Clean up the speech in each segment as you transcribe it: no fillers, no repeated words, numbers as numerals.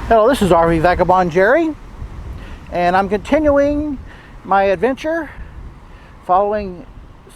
Hello, this is RV Vagabond Jerry, and I'm continuing my adventure following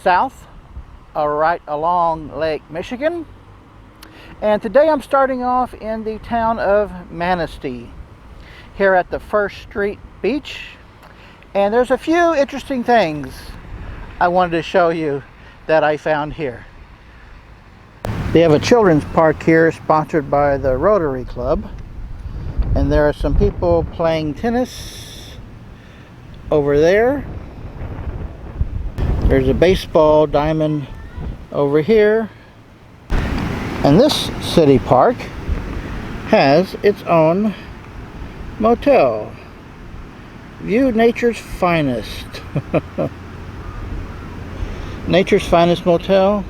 south right along Lake Michigan. And today I'm starting off in the town of Manistee, here at the First Street Beach. And there's a few interesting things I wanted to show you that I found here. They have a children's park here sponsored by the Rotary Club. And there are some people playing tennis over there. There's a baseball diamond over here. And this city park has its own motel. View nature's finest. Nature's finest motel.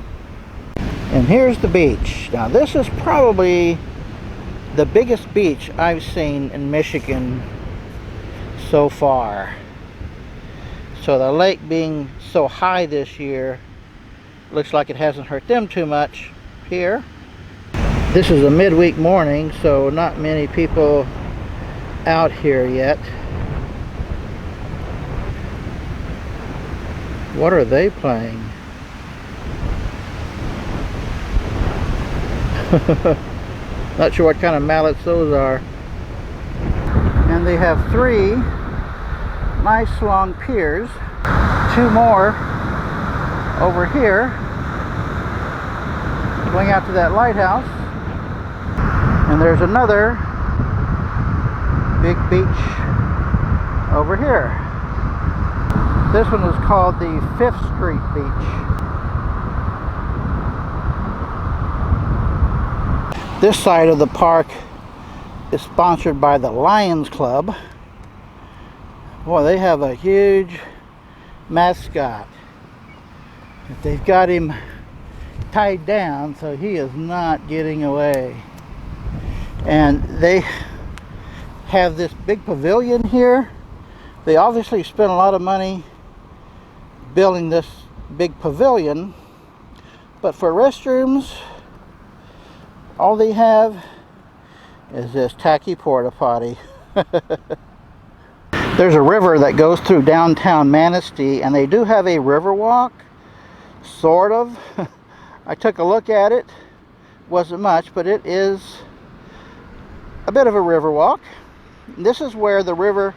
And here's the beach. Now this is probably the biggest beach I've seen in Michigan so far. So the lake being so high this year looks like it hasn't hurt them too much here. This is a midweek morning, so not many people out here yet. What are they playing? Not sure what kind of mallets those are. And they have 3 nice long piers. 2 more over here going out to that lighthouse. And there's another big beach over here. This one is called the 5th Street Beach. This side of the park is sponsored by the Lions Club. Boy, they have a huge mascot. They've got him tied down so he is not getting away. And they have this big pavilion here. They obviously spent a lot of money building this big pavilion, but for restrooms, all they have is this tacky porta potty. There's a river that goes through downtown Manistee, and they do have a river walk, sort of. I took a look at it. Wasn't much, but it is a bit of a river walk. This is where the river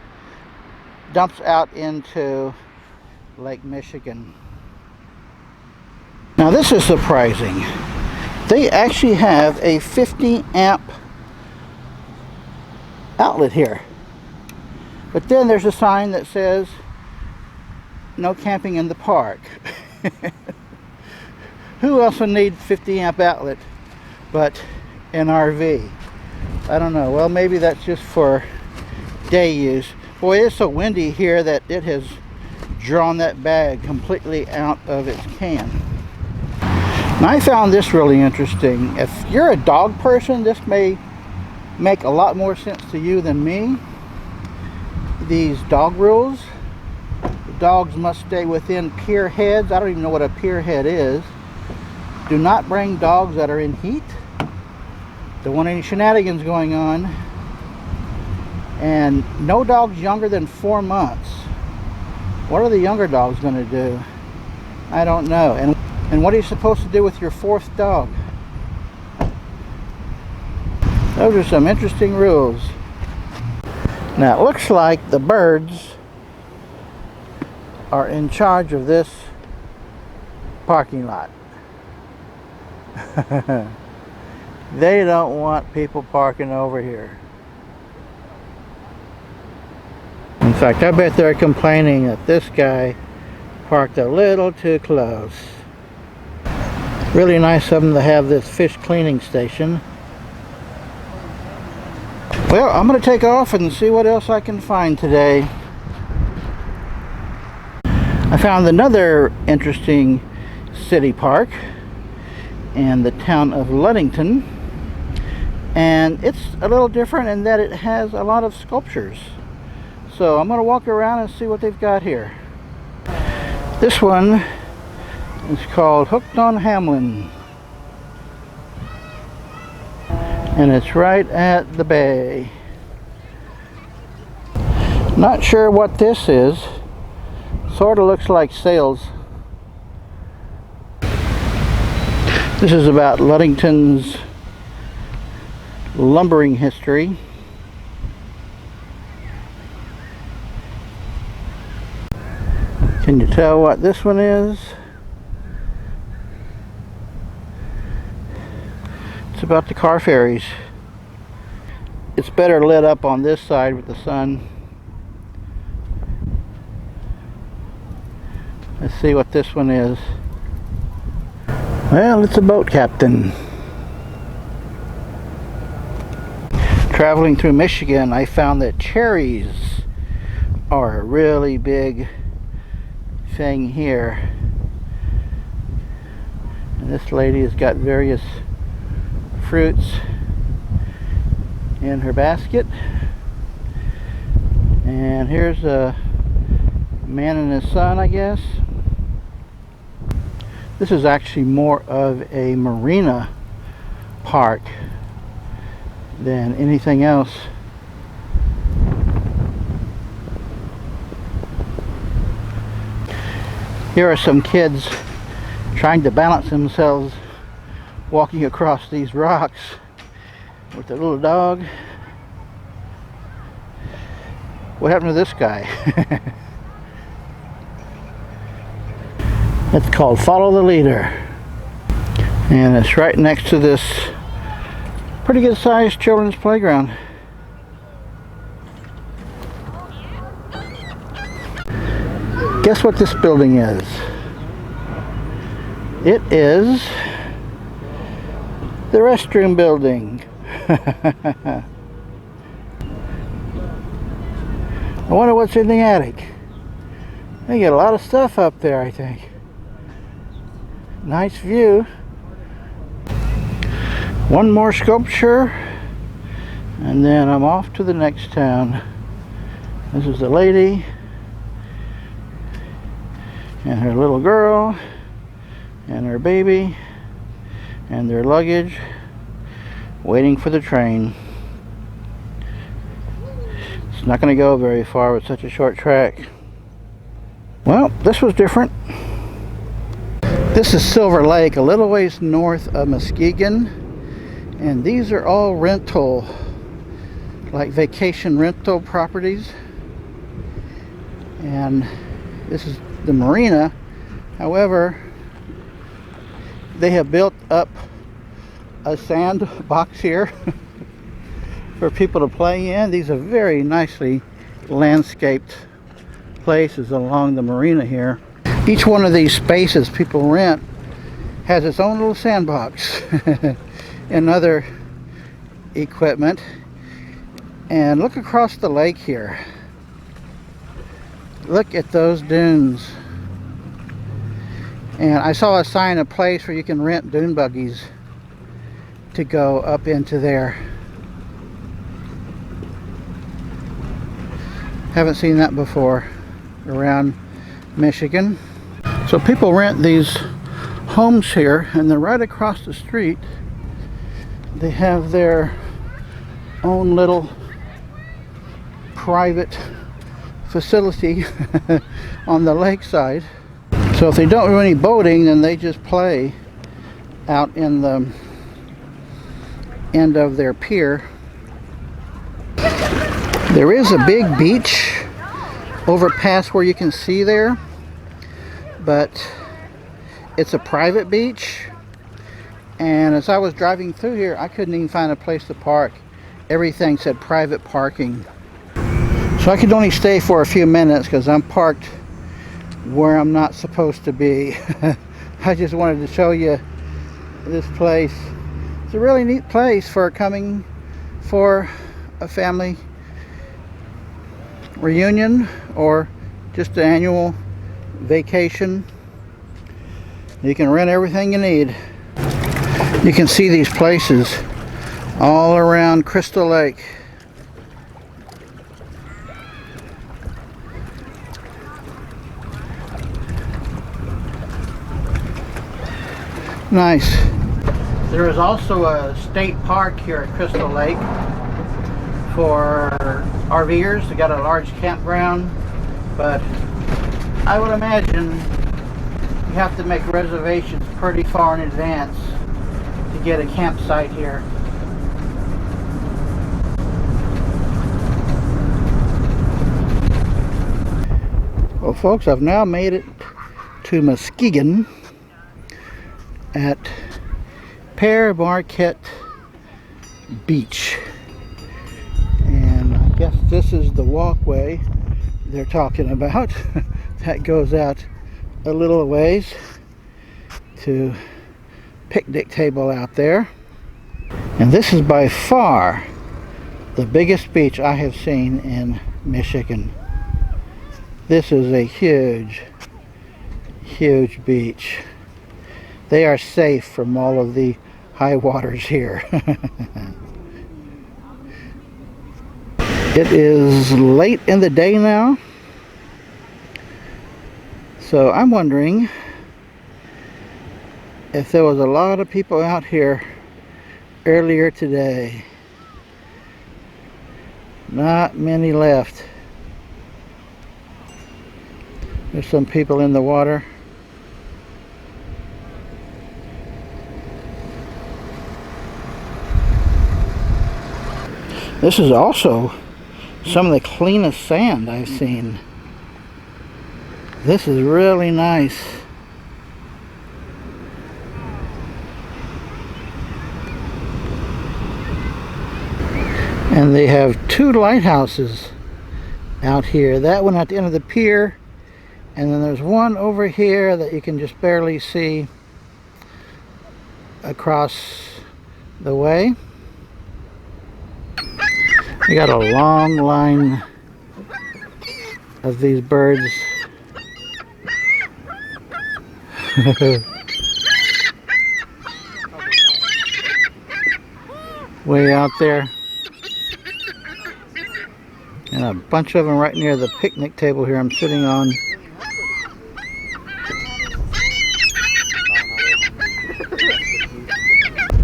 dumps out into Lake Michigan. Now this is surprising. They actually have a 50 amp outlet here. But then there's a sign that says no camping in the park. Who else would need 50 amp outlet but an RV? I don't know. Well, maybe that's just for day use. Boy, it's so windy here that it has drawn that bag completely out of its can. Now, I found this really interesting. If you're a dog person, this may make a lot more sense to you than me. These dog rules. The dogs must stay within pier heads. I don't even know what a pier head is. Do not bring dogs that are in heat. Don't want any shenanigans going on. And no dogs younger than 4 months. What are the younger dogs going to do? I don't know. And what are you supposed to do with your 4th dog? Those are some interesting rules. Now it looks like the birds are in charge of this parking lot. They don't want people parking over here. In fact, I bet they're complaining that this guy parked a little too close. Really nice of them to have this fish cleaning station. Well, I'm going to take off and see what else I can find today. I found another interesting city park in the town of Ludington. And it's a little different in that it has a lot of sculptures. So I'm going to walk around and see what they've got here. This one is called Hooked on Hamlin. And it's right at the bay. Not sure what this is. Sort of looks like sails. This is about Ludington's lumbering history. Can you tell what this one is? It's about the car ferries. It's better lit up on this side with the sun. Let's see what this one is. Well, it's a boat captain. Traveling through Michigan, I found that cherries are a really big thing here. And this lady has got various fruits in her basket. And here's a man and his son, I guess. This is actually more of a marina park than anything else. Here are some kids trying to balance themselves walking across these rocks with their little dog. What happened to this guy? It's called Follow the Leader. And it's right next to this pretty good sized children's playground. Guess what this building is? It is the restroom building. I wonder what's in the attic. They get a lot of stuff up there, I think. Nice view. One more sculpture, and then I'm off to the next town. This is the lady and her little girl and her baby and their luggage waiting for the train. It's not going to go very far with such a short track. Well, this was different. This is Silver Lake, a little ways north of Muskegon, and these are all rental, like vacation rental properties. And this is the marina. However, they have built up a sand box here for people to play in. These are very nicely landscaped places along the marina here. Each one of these spaces people rent has its own little sandbox and other equipment. And look across the lake here. Look at those dunes. And I saw a sign, a place where you can rent dune buggies to go up into there. Haven't seen that before around Michigan. So people rent these homes here, and they're right across the street. They have their own little private facility on the lakeside. So if they don't do any boating, then they just play out in the end of their pier. There is a big beach over past where you can see there, but it's a private beach, and as I was driving through here, I couldn't even find a place to park. Everything said private parking. So I could only stay for a few minutes because I'm parked where I'm not supposed to be. I just wanted to show you this place. It's a really neat place for coming for a family reunion or just an annual vacation. You can rent everything you need. You can see these places all around Crystal Lake. Nice. There is also a state park here at Crystal Lake for RVers. They got a large campground, but I would imagine you have to make reservations pretty far in advance to get a campsite here. Well, folks, I've now made it to Muskegon at Pere Marquette Beach, and I guess this is the walkway they're talking about that goes out a little ways to picnic table out there. And this is by far the biggest beach I have seen in Michigan. This is a huge beach. They are safe from all of the high waters here. It is late in the day now, so I'm wondering if there was a lot of people out here earlier today. Not many left. There's some people in the water. This is also some of the cleanest sand I've seen. This is really nice. And they have two lighthouses out here. That one at the end of the pier, and then there's one over here that you can just barely see across the way. We got a long line of these birds. Way out there. And a bunch of them right near the picnic table here I'm sitting on.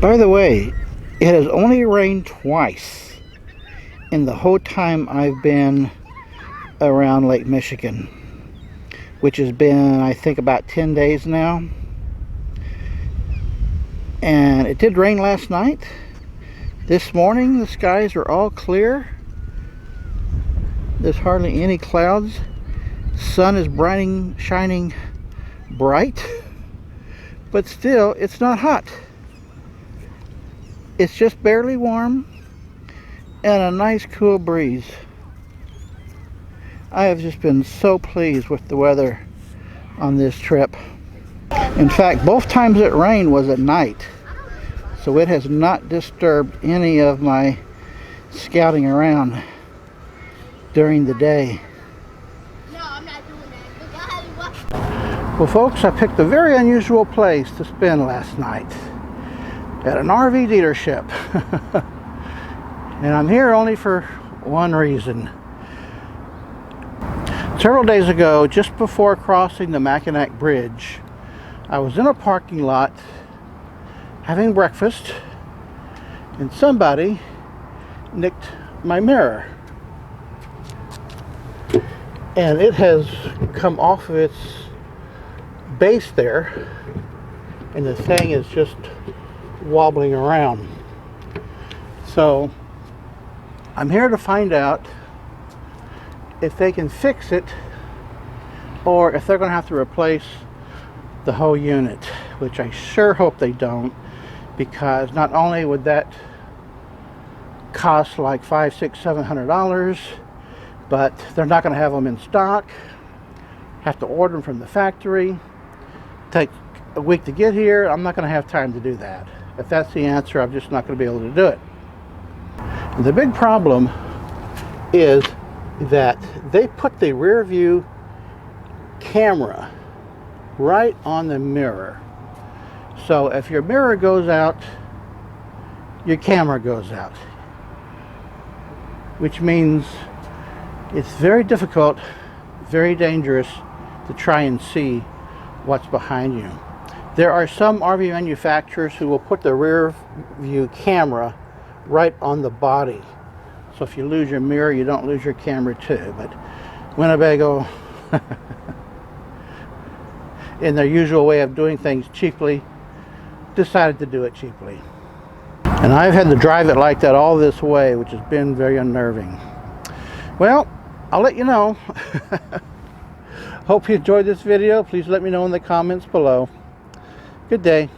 By the way, it has only rained twice in the whole time I've been around Lake Michigan, which has been, I think, about 10 days now. And it did rain last night. This morning the skies are all clear. There's hardly any clouds. Sun is shining bright, but still it's not hot. It's just barely warm and a nice cool breeze. I have just been so pleased with the weather on this trip. In fact, both times it rained was at night, so it has not disturbed any of my scouting around during the day. No, I'm not doing that. Well, folks, I picked a very unusual place to spend last night, at an RV dealership. And I'm here only for one reason. Several days ago, just before crossing the Mackinac Bridge, I was in a parking lot having breakfast, and somebody nicked my mirror. And it has come off of its base there, and the thing is just wobbling around. So I'm here to find out if they can fix it, or if they're going to have to replace the whole unit, which I sure hope they don't, because not only would that cost like $500, $600, $700, but they're not going to have them in stock. Have to order them from the factory. Take a week to get here. I'm not going to have time to do that. If that's the answer, I'm just not going to be able to do it. And the big problem is that they put the rear view camera right on the mirror. So if your mirror goes out, your camera goes out, which means it's very difficult, very dangerous to try and see what's behind you. There are some RV manufacturers who will put the rear view camera right on the body, So if you lose your mirror, you don't lose your camera too. But Winnebago, in their usual way of doing things cheaply, decided to do it cheaply. And I've had to drive it like that all this way, which has been very unnerving. Well, I'll let you know. Hope you enjoyed this video. Please let me know in the comments below. Good day.